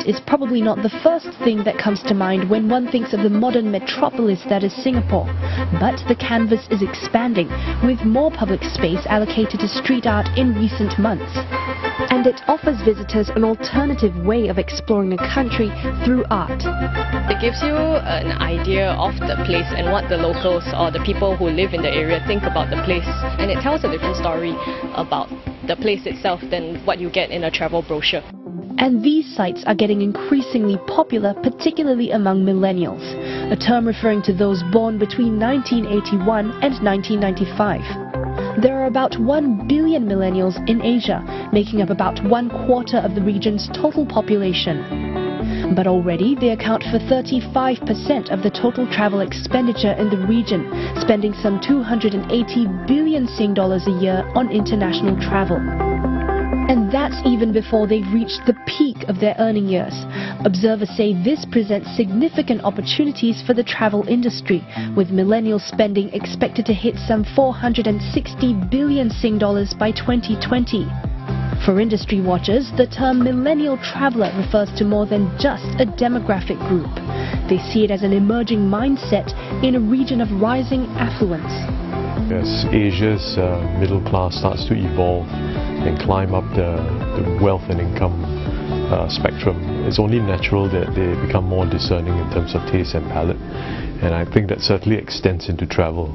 tourist is probably not the first thing that comes to mind when one thinks of the modern metropolis that is Singapore. But the canvas is expanding, with more public space allocated to street art in recent months. And it offers visitors an alternative way of exploring the country through art. It gives you an idea of the place and what the locals or the people who live in the area think about the place. And it tells a different story about the place itself than what you get in a travel brochure. And these sites are getting increasingly popular, particularly among millennials, a term referring to those born between 1981 and 1995. There are about 1 billion millennials in Asia, making up about 1/4 of the region's total population. But already they account for 35% of the total travel expenditure in the region, spending some 280 billion Sing dollars a year on international travel. And that's even before they've reached the peak of their earning years. Observers say this presents significant opportunities for the travel industry, with millennial spending expected to hit some 460 billion Sing dollars by 2020. For industry watchers, the term millennial traveller refers to more than just a demographic group. They see it as an emerging mindset in a region of rising affluence. As Asia's middle class starts to evolve and climb up the wealth and income spectrum, it's only natural that they become more discerning in terms of taste and palate. And I think that certainly extends into travel.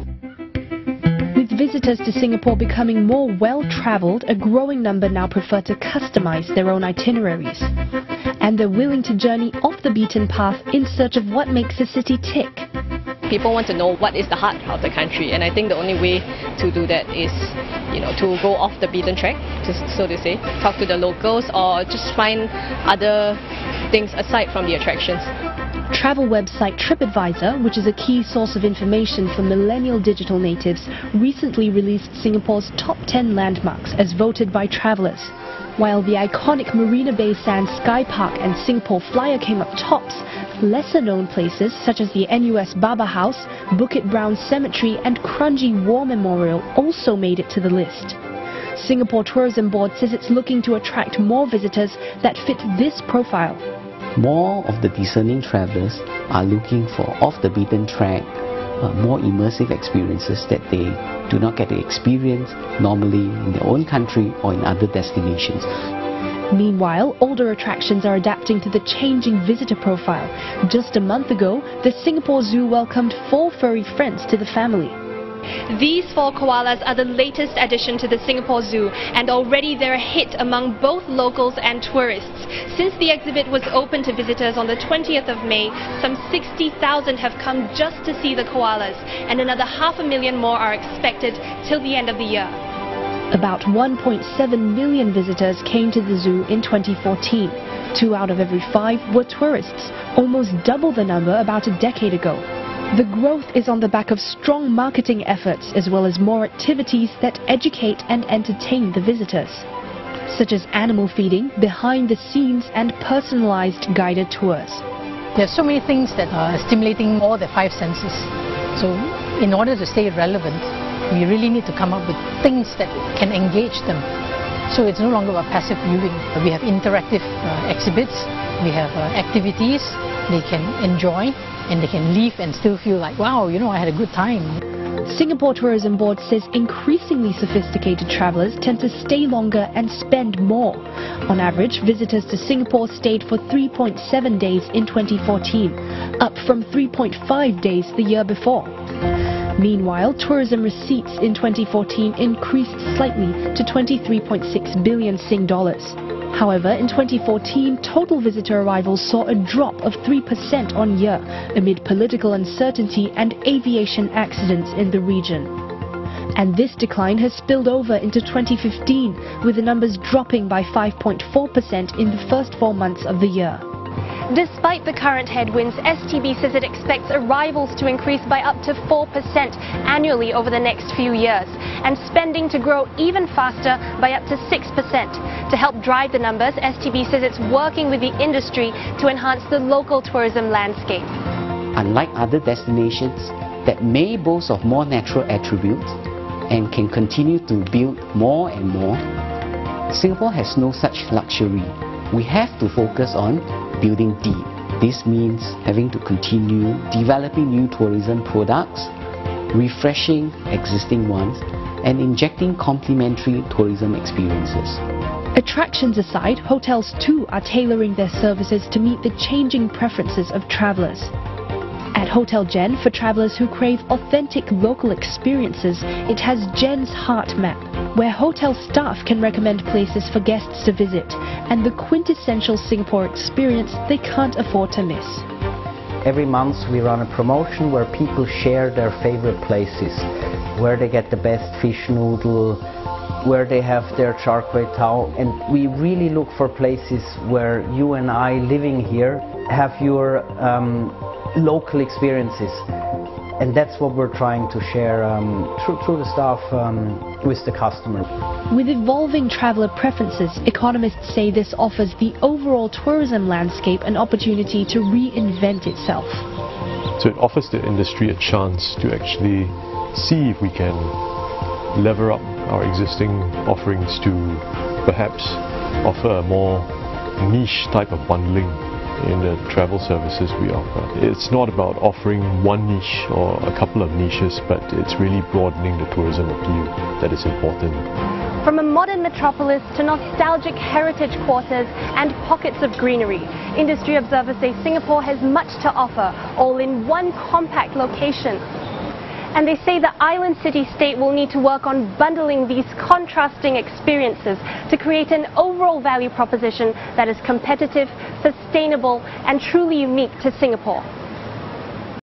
With visitors to Singapore becoming more well-travelled, a growing number now prefer to customise their own itineraries. And they're willing to journey off the beaten path in search of what makes a city tick. People want to know what is the heart of the country, and I think the only way to do that is, to go off the beaten track, so to say, talk to the locals or just find other things aside from the attractions. Travel website TripAdvisor, which is a key source of information for millennial digital natives, recently released Singapore's top 10 landmarks as voted by travellers. While the iconic Marina Bay Sands Sky Park and Singapore Flyer came up tops, lesser-known places such as the NUS Baba House, Bukit Brown Cemetery and Kranji War Memorial also made it to the list. Singapore Tourism Board says it's looking to attract more visitors that fit this profile. More of the discerning travellers are looking for off-the-beaten-track, more immersive experiences that they do not get to experience normally in their own country or in other destinations. Meanwhile, older attractions are adapting to the changing visitor profile. Just a month ago, the Singapore Zoo welcomed 4 furry friends to the family. These 4 koalas are the latest addition to the Singapore Zoo, and already they're a hit among both locals and tourists. Since the exhibit was open to visitors on the 20th of May, some 60,000 have come just to see the koalas, and another 500,000 more are expected till the end of the year. About 1.7 million visitors came to the zoo in 2014. 2 out of every 5 were tourists, almost double the number about a decade ago. The growth is on the back of strong marketing efforts as well as more activities that educate and entertain the visitors, such as animal feeding, behind the scenes and personalized guided tours. There are so many things that are stimulating all the 5 senses. So in order to stay relevant, we really need to come up with things that can engage them. So it's no longer about passive viewing. We have interactive exhibits, we have activities they can enjoy, and they can leave and still feel like, wow, I had a good time. Singapore Tourism Board says increasingly sophisticated travellers tend to stay longer and spend more. On average, visitors to Singapore stayed for 3.7 days in 2014, up from 3.5 days the year before. Meanwhile, tourism receipts in 2014 increased slightly to 23.6 billion Sing dollars. However, in 2014, total visitor arrivals saw a drop of 3% on year amid political uncertainty and aviation accidents in the region. And this decline has spilled over into 2015, with the numbers dropping by 5.4% in the first 4 months of the year. Despite the current headwinds, STB says it expects arrivals to increase by up to 4% annually over the next few years, and spending to grow even faster by up to 6%. To help drive the numbers, STB says it's working with the industry to enhance the local tourism landscape. Unlike other destinations that may boast of more natural attributes and can continue to build more and more, Singapore has no such luxury. We have to focus on building deep. This means having to continue developing new tourism products, refreshing existing ones, and injecting complementary tourism experiences. Attractions aside, hotels too are tailoring their services to meet the changing preferences of travelers. At Hotel Gen, for travelers who crave authentic local experiences, it has Gen's Heart Map, where hotel staff can recommend places for guests to visit, and the quintessential Singapore experience they can't afford to miss. Every month we run a promotion where people share their favorite places, where they get the best fish noodle, where they have their char kway teow, and we really look for places where you and I living here have your local experiences, and that's what we're trying to share through the staff with the customer. With evolving traveller preferences, economists say this offers the overall tourism landscape an opportunity to reinvent itself. So it offers the industry a chance to actually see if we can lever up our existing offerings to perhaps offer a more niche type of bundling in the travel services we offer. It's not about offering one niche or a couple of niches, but it's really broadening the tourism appeal that is important. From a modern metropolis to nostalgic heritage quarters and pockets of greenery, industry observers say Singapore has much to offer, all in one compact location. And they say the island city-state will need to work on bundling these contrasting experiences to create an overall value proposition that is competitive, sustainable, and truly unique to Singapore.